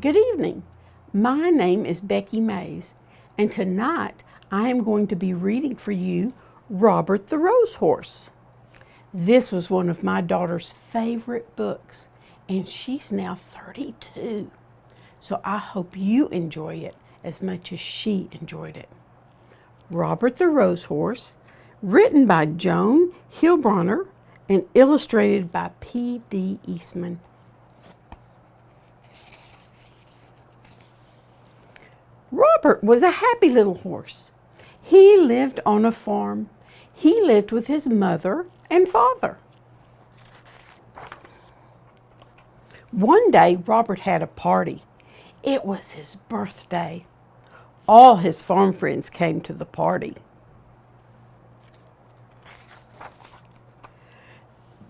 Good evening. My name is Becky Mays, and tonight I am going to be reading for you Robert the Rose Horse. This was one of my daughter's favorite books, and she's now 32. So I hope you enjoy it as much as she enjoyed it. Robert the Rose Horse, written by Joan Hilbronner and illustrated by P.D. Eastman. Robert was a happy little horse. He lived on a farm. He lived with his mother and father. One day, Robert had a party. It was his birthday. All his farm friends came to the party.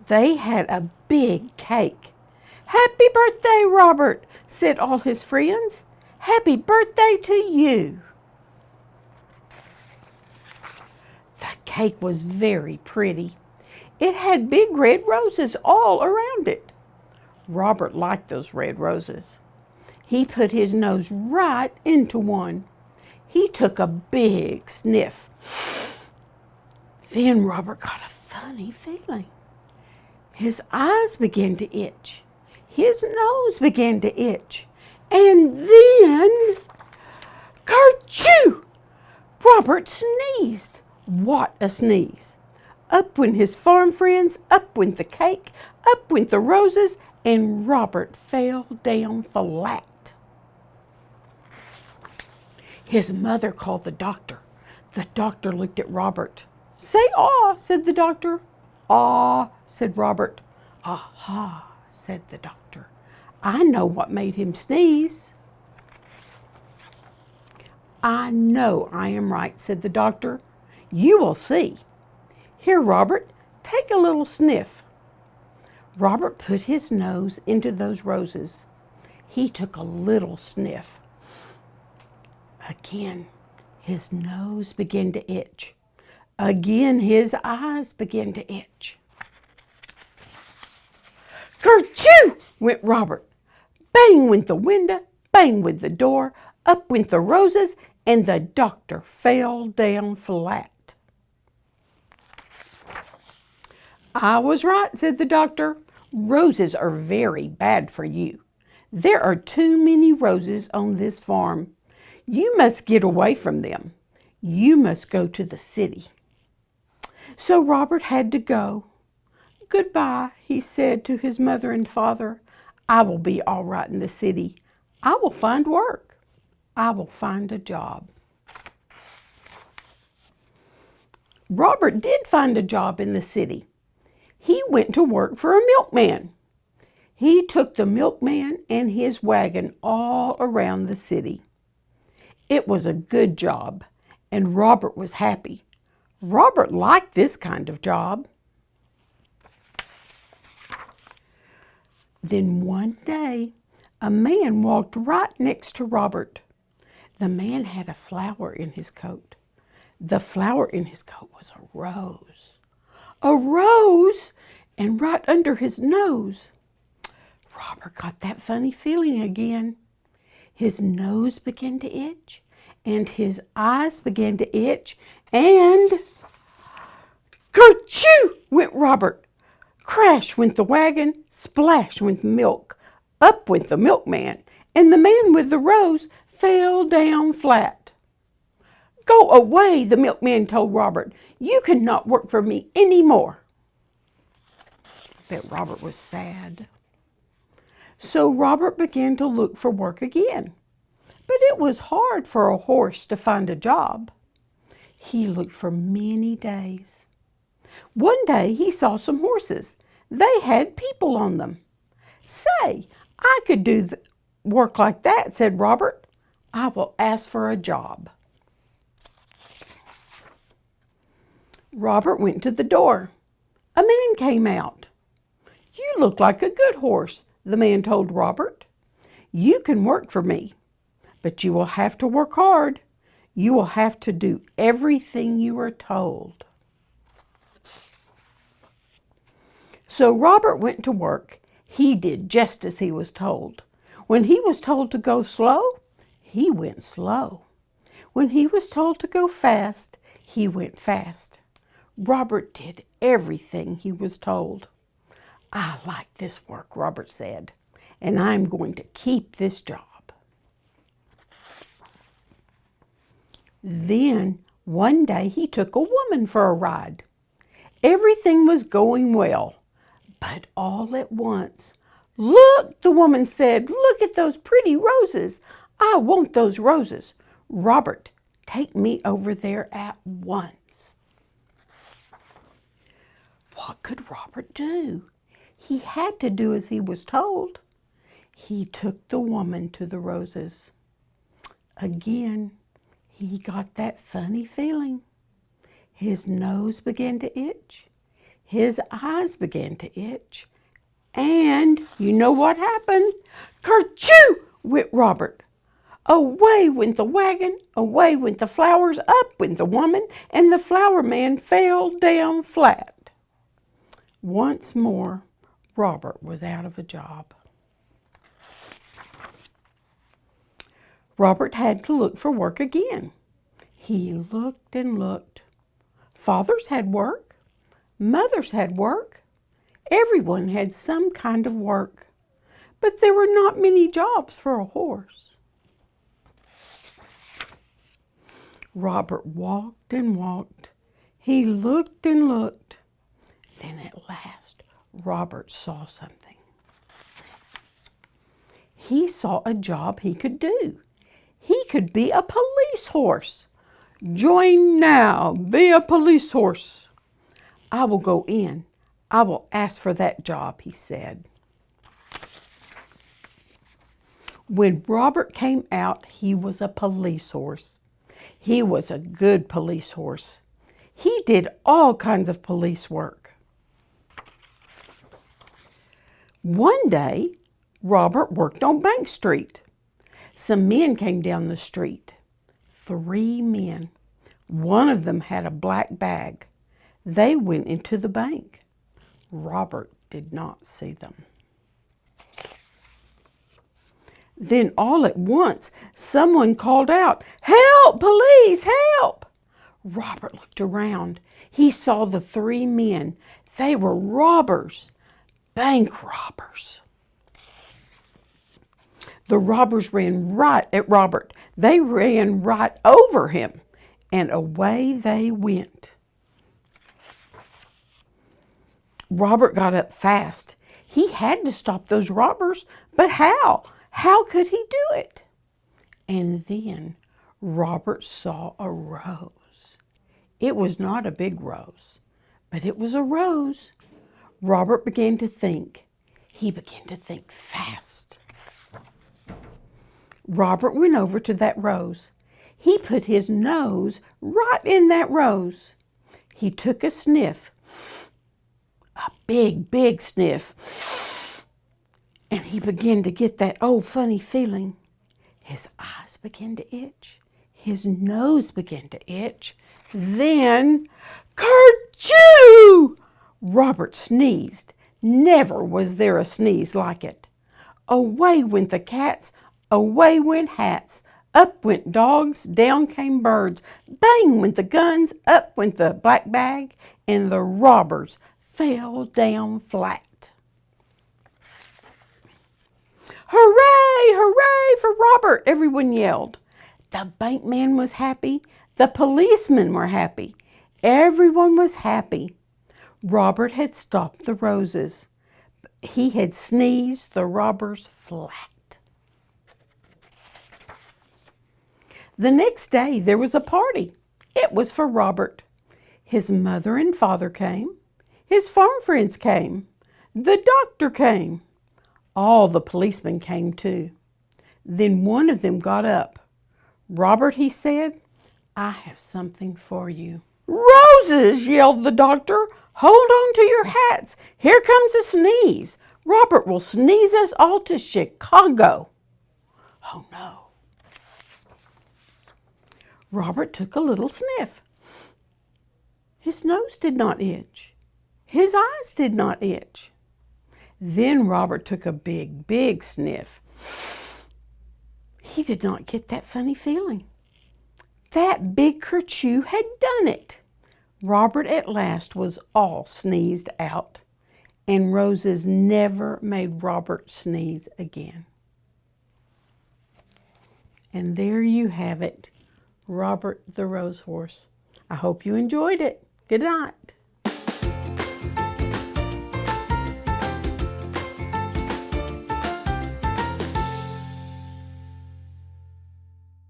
They had a big cake. "Happy birthday, Robert," said all his friends. "Happy birthday to you." The cake was very pretty. It had big red roses all around it. Robert liked those red roses. He put his nose right into one. He took a big sniff. Then Robert got a funny feeling. His eyes began to itch. His nose began to itch. And then, kerchoo! Robert sneezed. What a sneeze! Up went his farm friends, up went the cake, up went the roses, and Robert fell down flat. His mother called the doctor. The doctor looked at Robert. "Say aw," said the doctor. "Aw," said Robert. "Aha," said the doctor. "I know what made him sneeze." "I know I am right," said the doctor. "You will see. Here, Robert, take a little sniff." Robert put his nose into those roses. He took a little sniff. Again, his nose began to itch. Again, his eyes began to itch. Kerchoo! Went Robert. Bang went the window, bang went the door, up went the roses, and the doctor fell down flat. "I was right," said the doctor. "Roses are very bad for you. There are too many roses on this farm. You must get away from them. You must go to the city." So Robert had to go. "Goodbye," he said to his mother and father. "I will be all right in the city. I will find work. I will find a job." Robert did find a job in the city. He went to work for a milkman. He took the milkman and his wagon all around the city. It was a good job, and Robert was happy. Robert liked this kind of job. Then one day, a man walked right next to Robert. The man had a flower in his coat. The flower in his coat was a rose. A rose! And right under his nose. Robert got that funny feeling again. His nose began to itch, and his eyes began to itch, and kerchoo! Went Robert. Crash went the wagon, splash went the milk, up went the milkman, and the man with the rose fell down flat. "Go away," the milkman told Robert. "You cannot work for me any more." I bet Robert was sad. So Robert began to look for work again. But it was hard for a horse to find a job. He looked for many days. One day he saw some horses. They had people on them. "Say, I could do work like that," said Robert. "I will ask for a job." Robert went to the door. A man came out. "You look like a good horse," the man told Robert. "You can work for me, but you will have to work hard. You will have to do everything you are told." So Robert went to work. He did just as he was told. When he was told to go slow, he went slow. When he was told to go fast, he went fast. Robert did everything he was told. I like this work, Robert said, and I'm going to keep this job. Then one day he took a woman for a ride. Everything was going well, but all at once, "Look," the woman said, "look at those pretty roses. I want those roses. Robert, take me over there at once." What could Robert do? He had to do as he was told. He took the woman to the roses. Again, he got that funny feeling. His nose began to itch. His eyes began to itch. And you know what happened? Kerchoo! Went Robert. Away went the wagon, away went the flowers, up went the woman, and the flower man fell down flat. Once more, Robert was out of a job. Robert had to look for work again. He looked and looked. Fathers had work. Mothers had work. Everyone had some kind of work. But there were not many jobs for a horse. Robert walked and walked. He looked and looked. Then at last, Robert saw something. He saw a job he could do. He could be a police horse. Join now, be a police horse. I will go in. I will ask for that job, he said. When Robert came out, he was a police horse. He was a good police horse. He did all kinds of police work. One day, Robert worked on Bank Street. Some men came down the street. 3 men. One of them had a black bag. They went into the bank. Robert did not see them. Then all at once, someone called out, "Help, police, help!" Robert looked around. He saw the 3 men. They were robbers, bank robbers. The robbers ran right at Robert. They ran right over him, and away they went. Robert got up fast. He had to stop those robbers, but how? How could he do it? And then Robert saw a rose. It was not a big rose, but it was a rose. Robert began to think. He began to think fast. Robert went over to that rose. He put his nose right in that rose. He took a sniff, a big, big sniff, and he began to get that old funny feeling. His eyes began to itch. His nose began to itch. Then, kerchoo! Robert sneezed. Never was there a sneeze like it. Away went the cats. Away went hats, up went dogs, down came birds, bang went the guns, up went the black bag, and the robbers fell down flat. Hooray, hooray for Robert, everyone yelled. The bankman was happy, the policemen were happy, everyone was happy. Robert had stopped the roses. He had sneezed the robbers flat. The next day there was a party. It was for Robert. His mother and father came. His farm friends came. The doctor came. All the policemen came too. Then one of them got up. "Robert," he said, "I have something for you." "Roses!" yelled the doctor. "Hold on to your hats. Here comes a sneeze. Robert will sneeze us all to Chicago." Oh no. Robert took a little sniff. His nose did not itch. His eyes did not itch. Then Robert took a big, big sniff. he did not get that funny feeling. That big kerchew had done it. Robert at last was all sneezed out, and roses never made Robert sneeze again. And there you have it, Robert the Rose Horse. I hope you enjoyed it. Good night.